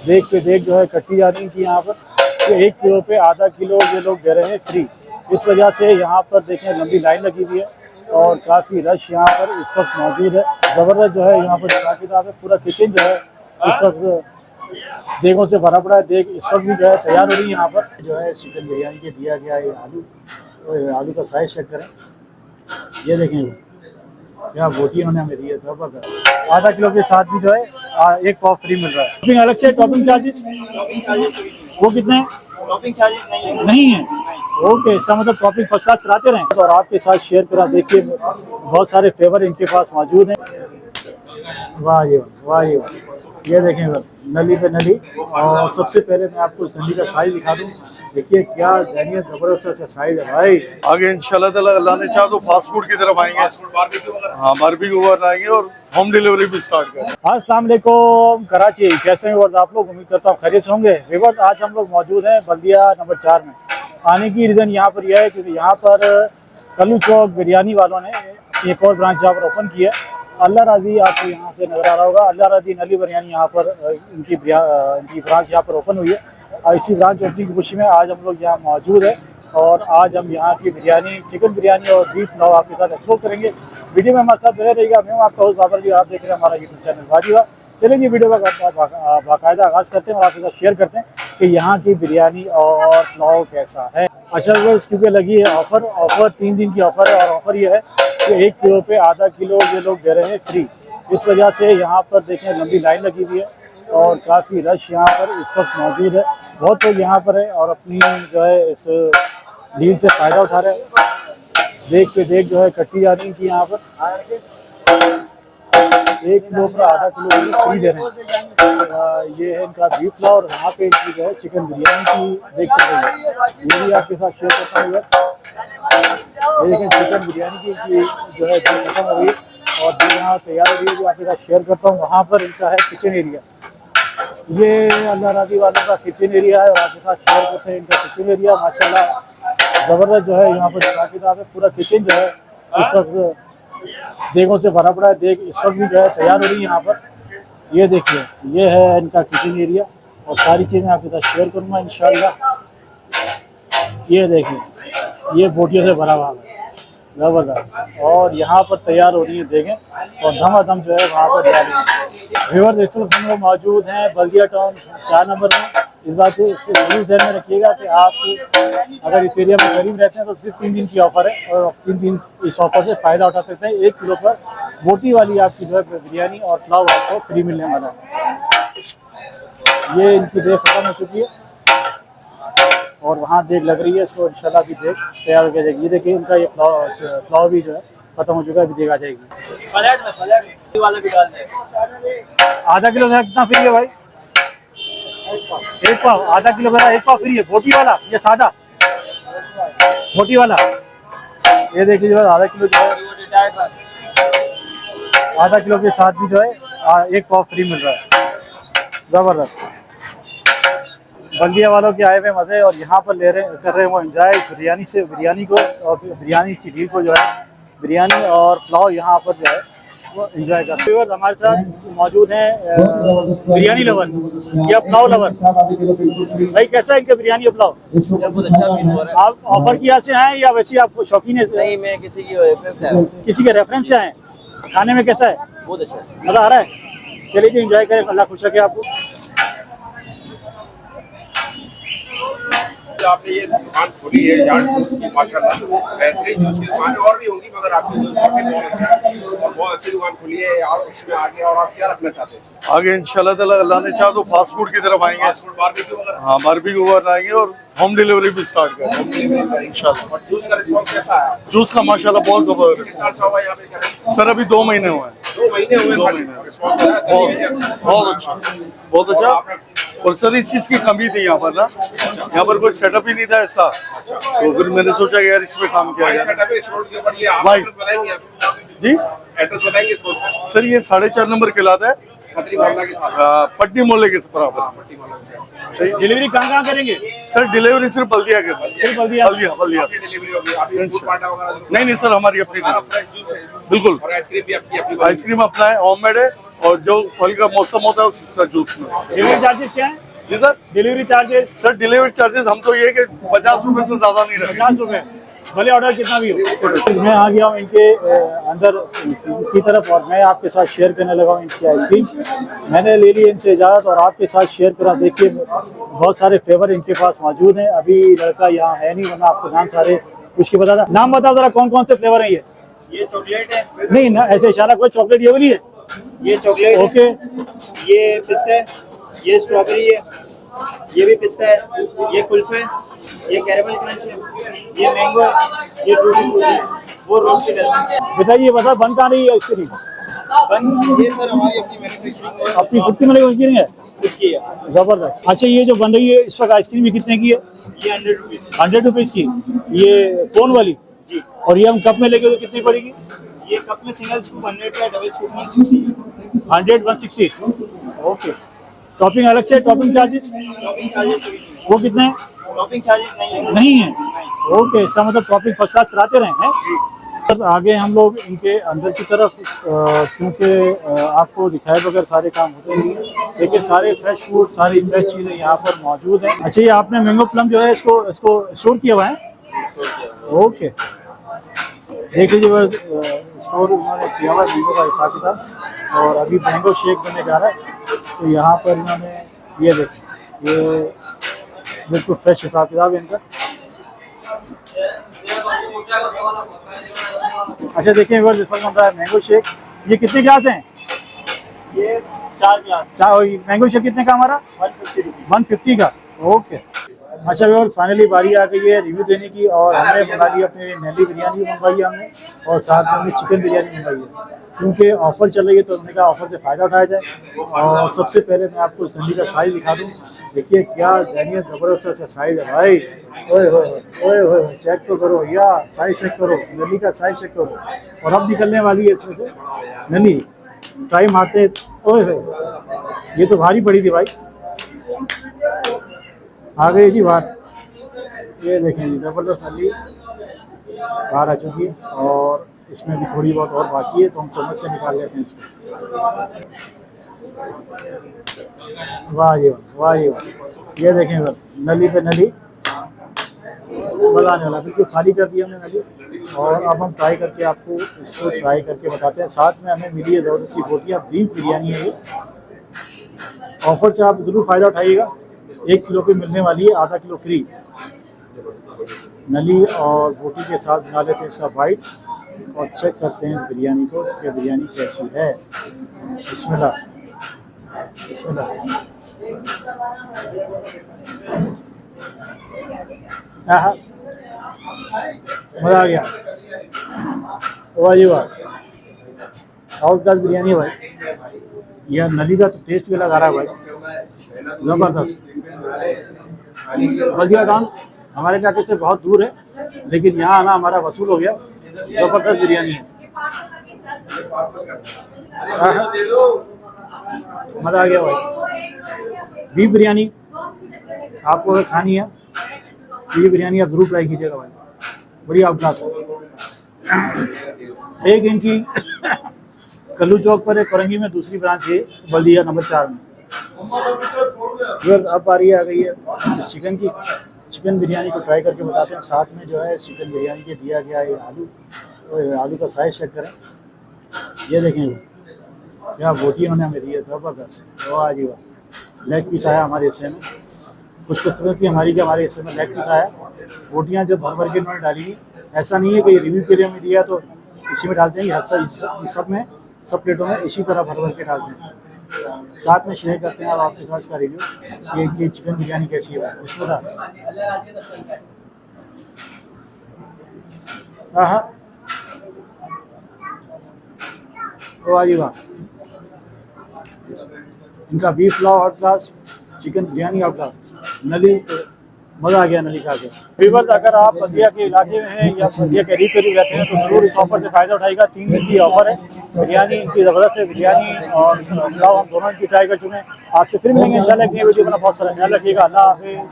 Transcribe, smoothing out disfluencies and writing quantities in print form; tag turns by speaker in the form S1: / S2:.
S1: देख पे देख जो है कट्टी जा रही थी यहाँ पर। ये 1 किलो पे आधा किलो ये लोग दे रहे हैं फ्री। इस वजह से यहाँ पर देखें लंबी लाइन लगी हुई है और काफ़ी रश यहाँ पर इस वक्त मौजूद है। ज़बरदस्त जो है यहाँ पर हिसाब किताब है। पूरा किचन जो है इस वक्त देगों से भरा पड़ा है। देग इस वक्त भी जो है तैयार हो रही है। यहाँ पर जो है चिकन बिरयानी के दिया गया है आलू का साइज चेक करें। ये देखें क्या बोटी उन्होंने हमें दी है। जबरदस्त आधा किलो के साथ भी जो है 1 पाव फ्री मिल रहा है। टॉपिंग अलग से टॉपिंग चार्जेस वो कितने हैं?
S2: टॉपिंग चार्जेस
S1: नहीं है। ओके, इसका मतलब टॉपिंग फर्स्ट क्लास कराते रहें और आपके साथ शेयर करा। देखिए बहुत सारे फ्लेवर इनके पास मौजूद हैं। वाह जी वाह जी वाह। ये देखें नली पे नली। और सबसे पहले मैं आपको इस नली का साइज दिखा दूँ। देखिए क्या जहनियत जबरदस्त इसका साइज है भाई।
S3: आगे इंशाल्लाह ताला अल्लाह ने चाहा तो फास्ट फूड की तरफ आएंगे। हाँ, बारबेक्यू वगैरह आएंगे और होम डिलीवरी भी स्टार्ट करें।
S1: अस्सलाम वालेकुम कराची, कैसे हैं आप लोग? उम्मीद करता हूँ खैरियत से होंगे। व्यूअर्स, आज हम लोग मौजूद हैं बल्दिया नंबर 4 में। आने की रीज़न यहाँ पर यह है क्योंकि यहाँ पर कल्लू चौक बिरयानी वालों ने एक और ब्रांच यहाँ पर ओपन किया है। अल्लाह राजी आपको यहाँ से नज़र आ रहा होगा। अल्लाह राजी नली बिरयानी यहाँ पर इनकी ब्रांच यहाँ पर ओपन हुई है और इसी ब्रांच ओपनिंग की खुशी में आज हम लोग यहाँ मौजूद है और आज हम यहाँ की बिरयानी, चिकन बिरयानी और बीफ पुलाव आपके साथ एक्सप्लोर करेंगे। वीडियो में हमारे साथ बने रहिएगा। मैं हूँ आपका होस्ट बाबर जी, आप देख रहे हैं हमारा यूट्यूब चैनल वाजिबा। चलिए वीडियो का बाकायदा आगाज़ करते हैं और आपके साथ शेयर करते हैं कि यहाँ की बिरयानी और पुलाव कैसा है। अच्छा क्योंकि लगी है ऑफ़र 3 दिन की ऑफ़र है और ऑफ़र ये है कि 1 किलो पे आधा किलो ये लोग दे रहे हैं फ्री। इस वजह से यहाँ पर देखें लंबी लाइन लगी हुई है और काफ़ी रश यहाँ पर इस वक्त मौजूद है। बहुत लोग यहाँ पर है और अपनी जो है इस डील से फ़ायदा उठा रहे हैं। देख पे देख जो है कट्टी जा रही थी यहाँ पर। 1 किलो पर आधा किलो फ्री दे रहे हैं। ये है इनका बीफ पुलाव और वहाँ पे इनकी जो है चिकन बिरयानी की देख सकते हैं। ये भी आपके साथ शेयर करता हूँ। ये देखें चिकन बिरयानी की जो है खत्म हो गई और जो यहाँ तैयार हो रही है जो आपके साथ शेयर करता हूँ। वहाँ पर इनका है किचन एरिया। ये अल्लाह राजी वालों का किचन एरिया है और आपके साथ शेयर करते हैं इनका किचन एरिया। माशाल्लाह ज़बरदस्त जो है यहाँ पर हिसाब किताब है। पूरा किचन जो है इस वक्त देगों से भरा पड़ा है। देग इस वक्त भी जो है तैयार हो रही है यहाँ पर। ये देखिए ये है इनका किचन एरिया और सारी चीज़ें आपके साथ शेयर करूँगा इंशाल्लाह। ये देखिए ये बोटियों से भरा हुआ है ज़बरदस्त और यहाँ पर तैयार हो रही है देखें और धमाधम जो है वहाँ पर तैयार है। व्यूअर्स, इस वक्त हम लोग मौजूद हैं बल्दिया टाउन 4 नंबर में। इस बात को जरूर ध्यान में रखिएगा कि आप अगर इस एरिया में करीब रहते हैं तो सिर्फ 3 दिन की ऑफ़र है और 3 दिन इस ऑफ़र से फ़ायदा उठा सकते हैं। 1 किलो पर बोटी वाली आपकी जो है बिरयानी और पुलाव आपको फ्री मिलने वाला है। ये इनकी देग खत्म हो चुकी है और वहाँ देग लग रही है। इसको इंशाल्लाह भी देग तैयार हो जाएगी। ये देखिए इनका ये पुलाव भी जो है खत्म हो चुका है। अभी देग आ जाएगी। वाला भी डाल दें। आधा किलो का कितना फ्री है भाई? 1 पाव। आधा किलो मेरा 1 पाव फ्री है। बोटी वाला या सादा? बोटी वाला। ये देखिए जो है आधा किलो जो है आधा किलो के साथ भी जो है 1 पाव फ्री मिल रहा है। ज़बरदस्त बल्दिया वालों के आए हुए मज़े और यहाँ पर कर रहे हैं वो एंजॉय बिरयानी को और बिरयानी की डील को जो है बिरयानी और पुलाव यहाँ पर जो है वो एंजॉय कर रहे हैं। हमारे साथ मौजूद हैं बिरयानी लवर या पुलाव लवर। भाई कैसा है इनका बिरयानी और पुलाव?
S2: बहुत अच्छा।
S1: आप ऑफर की से आए या वैसे आपको शौकीन है?
S2: नहीं, मैं किसी की रेफरेंस है।
S1: किसी के रेफरेंस से आए? खाने में कैसा है?
S2: बहुत अच्छा,
S1: मज़ा आ रहा है। चलिए जी एंजॉय करें। अल्लाह खुश रखे आपको।
S4: आपने ये दुकान खोली है यार्ड जूस की, माशाल्लाह बेहतरीन जूस की दुकान और भी होंगी मगर आपकी जूस काफी बहुत अच्छा है और बहुत अच्छी दुकान खोली है। आप इसमें आगे और आप क्या रखना चाहते हैं?
S3: आगे इंशाल्लाह ताला अल्लाह ने चाहा तो फास्ट फूड की तरफ आएंगे।
S4: बारबेक्यू वगैरह?
S3: हाँ, बारबेक्यू वगैरह आएंगे और होम डिलीवरी भी स्टार्ट करें इंशाल्लाह।
S4: और जूस का रिस्पॉन्स कैसा है?
S3: जूस का माशाल्लाह बहुत जबरदस्त
S4: यहाँ
S3: सर। अभी 2 महीने हुए हैं।
S4: 2 महीने हुए?
S3: 2 महीने
S4: रिस्पॉन्स
S3: बहुत अच्छा, बहुत अच्छा। और सर इस चीज़ की कमी थी यहाँ पर ना, यहाँ पर कोई सेटअप ही नहीं था ऐसा, तो फिर मैंने सोचा कि यार इस पे काम किया जाए। भाई जी
S4: एड्रेस बताएंगे इस रोड का?
S3: सर ये 4.5 नंबर कहलाता है,
S4: खतरी मोहल्ला के साथ,
S3: पट्टी मोहल्ले के बराबर।
S1: डिलीवरी कहाँ करेंगे
S3: सर डिलीवरी सिर्फ बल्दिया के,
S1: सिर्फ बल्दिया?
S3: बल्दिया।
S4: डिलीवरी होगी? अभी फूड पार्टा वगैरह
S3: नहीं सर, हमारी अपनी
S4: सारा फ्रेश जूस है?
S3: बिल्कुल।
S4: और आइसक्रीम भी आपकी अपनी?
S3: आइसक्रीम अपना है, होममेड है, और जो फल का मौसम होता है उसका जूस में।
S1: डिलीवरी चार्जेस क्या है?
S3: जी sir.
S1: Delivery charges
S3: sir delivery charges हम तो ये कि 50 रुपए से ज्यादा नहीं रखेंगे।
S1: 50 रुपए, भले ऑर्डर कितना भी हो। मैं आ गया हूँ इनके अंदर की तरफ और मैं आपके साथ शेयर करने लगा हूँ इनकी आइसक्रीम। मैंने ले ली इनसे इजाज़त और आपके साथ शेयर करा। देखिए बहुत सारे फ्लेवर इनके पास मौजूद हैं। अभी लड़का यहाँ है नहीं, वरना आपको नाम सारे कुछ की बता। नाम बताओ जरा, कौन कौन से फ्लेवर है
S2: ये चॉकलेट है,
S1: नहीं ना ऐसे इशारा कोई, चॉकलेट ये वाली है?
S2: ये चॉकलेट
S1: ओके,
S2: ये पिस्ता है, ये स्ट्रॉबेरी है, ये भी पिस्ता है, ये कुल्फ है, ये कैरेमल क्रंच है, ये मैंगो है, ये टूटी फ्रूटी है, वो रोस्टेड है।
S1: बताइए बता, बन कहाँ रही है आइसक्रीम?
S2: ये सर हमारी अपनी मैन्युफैक्चरिंग है,
S1: अपनी खुद की मैन्युफैक्चरिंग है?
S2: इसकी है।
S1: जबरदस्त। अच्छा ये जो बन रही है इस वक्त आइसक्रीम ये कितने की है?
S2: ये 100 रुपीज़
S1: 100 रुपीज़ की। ये कोन वाली
S2: जी।
S1: और ये हम कप में लेके तो कितनी पड़ेगी?
S2: ये कप में सिंगल स्कूप 100 है, डबल स्कूप 160 है।
S1: 100 160। ओके। टॉपिंग अलग से, टॉपिंग चार्जेस
S2: टॉपिंग चार्जेस
S1: वो कितने हैं?
S2: टॉपिंग चार्जेस नहीं है।
S1: नहीं है। ओके, इसका मतलब टॉपिंग फर्स्ट क्लास कराते रहे हैं। सर आगे हम लोग इनके अंदर की तरफ, क्योंकि आपको दिखाए बगैर सारे काम होते नहीं हैं, लेकिन सारे फ्रेश फूड, सारी फ्रेश चीज़ें यहाँ पर मौजूद हैं। अच्छा ये आपने मैंगो प्लम जो है इसको स्टोर किया हुआ है? ओके, देख लीजिए बस स्टोर उन्होंने किया हुआ है मैंगो का हिसाब किताब। और अभी मैंगो शेक बनने जा रहा है, तो यहाँ पर इन्होंने ये देखें, ये बिल्कुल फ्रेश हिसाब किताब है इनका। अच्छा देखिए इस वक्त बन रहा है मैंगो शेक। ये कितने ग्लास हैं?
S2: ये 4 ग्लास,
S1: मैंगो शेक कितने का हमारा?
S2: 150 रुपीज़।
S1: 150 का। ओके। अच्छा व्यूअर्स, फाइनली बारी आ गई है रिव्यू देने की और हमने मंगा ली अपनी नैली बिरयानी मंगवाई है हमने, और साथ में हमने चिकन बिरयानी मंगवाई है। क्योंकि ऑफ़र चल रही है तो हमने कहा ऑफ़र से फ़ायदा उठाया जाए। और सबसे पहले मैं आपको इस नली का साइज़ दिखा दूँ। देखिए क्या जैनियत ज़बरदस्त इसका साइज़ है भाई। ओए ओए ओए, चेक तो करो भैया, साइज़ चेक करो, नली का साइज़ चेक करो। और अब निकलने वाली है इसमें से नली, ट्राई मारते। ओए होए, ये तो भारी पड़ी थी भाई। आ गई जी बाहर, ये देखें जी ज़बरदस्त नली बाहर आ चुकी है। और इसमें भी थोड़ी बहुत और बाकी है, तो हम चम्मच से निकाल लेते हैं इसको। वाह जी वाह, वाह जी वाह। ये देखें सर, नली पे नली, मज़ा आने वाला। बिल्कुल खाली कर दिया हमने नली। और अब हम ट्राई करके आपको इसको ट्राई करके बताते हैं। साथ में हमें मिली है ज़बरदस्त सी बोटियाँ, बीफ बिरयानी है ये। ऑफ़र से आप ज़रूर फ़ायदा उठाइएगा। 1 किलो पे मिलने वाली है, आधा किलो फ्री। नली और बोटी के साथ बना लेते हैं इसका बाइट और चेक करते हैं इस बिरयानी को कि बिरयानी कैसी है। बिस्मिल्लाह बिस्मिल्लाह। हाँ, मज़ा आ गया। वाह जी वाह, आउट क्लास बिरयानी है भाई। यह नली का तो टेस्ट भी अलग आ रहा है भाई, ज़बरदस्त। बल्दिया गांव हमारे इलाके से बहुत दूर है, लेकिन यहाँ आना हमारा वसूल हो गया। ज़बरदस्त बिरयानी है, मज़ा आ गया भाई। बीफ बिरयानी आपको अगर खानी है तो ये बिरयानी आप ज़रूर ट्राई कीजिएगा भाई, बड़ी आउट क्लास है। एक इनकी कल्लू चौक पर है, कोरंगी में दूसरी ब्रांच है, बल्दिया नंबर 4 में। अब बारी आ गई है इस चिकन की। चिकन बिरयानी को ट्राई करके बताते हैं। साथ में जो है चिकन बिरयानी के दिया गया है आलू, तो आलू का साइज़ चेक करें। ये देखें क्या बोटी उन्होंने हमें दी है, ज़बरदस्त। वाह जी वाह। लेग पीस आया हमारे हिस्से में, कुछ किस्मत थी हमारी कि हमारे हिस्से में लेग पीस आया। बोटियाँ जो भर भर के उन्होंने डाली हैं, ऐसा नहीं है कि रिव्यू के लिए हमें दिया तो इसी में डालते हैं। हर सब में, सब प्लेटों में इसी तरह भर भर के डालते हैं। साथ में शेयर करते हैं अब आपके साथ इसका रिव्यू कि चिकन बिरयानी कैसी है। इसमें हाँ, वाह जी वाह। इनका beef pulao out class, chicken biryani out class, नली मज़ा आ गया नली खा के। व्यूअर्स, अगर आप बल्दिया के इलाके में हैं या बल्दिया के करीब करीब रहते हैं तो ज़रूर इस ऑफ़र से फ़ायदा उठाएगा। 3 दिन की ऑफ़र है। बिरयानी इनकी ज़बरदस्त है, बिरयानी और पुलाव हम दोनों इनकी ट्राई कर चुके हैं। आपसे फिर मिलेंगे इंशाल्लाह एक नई वीडियो में। बहुत सारा ख्याल रखिएगा। अल्लाह हाफ़िज़।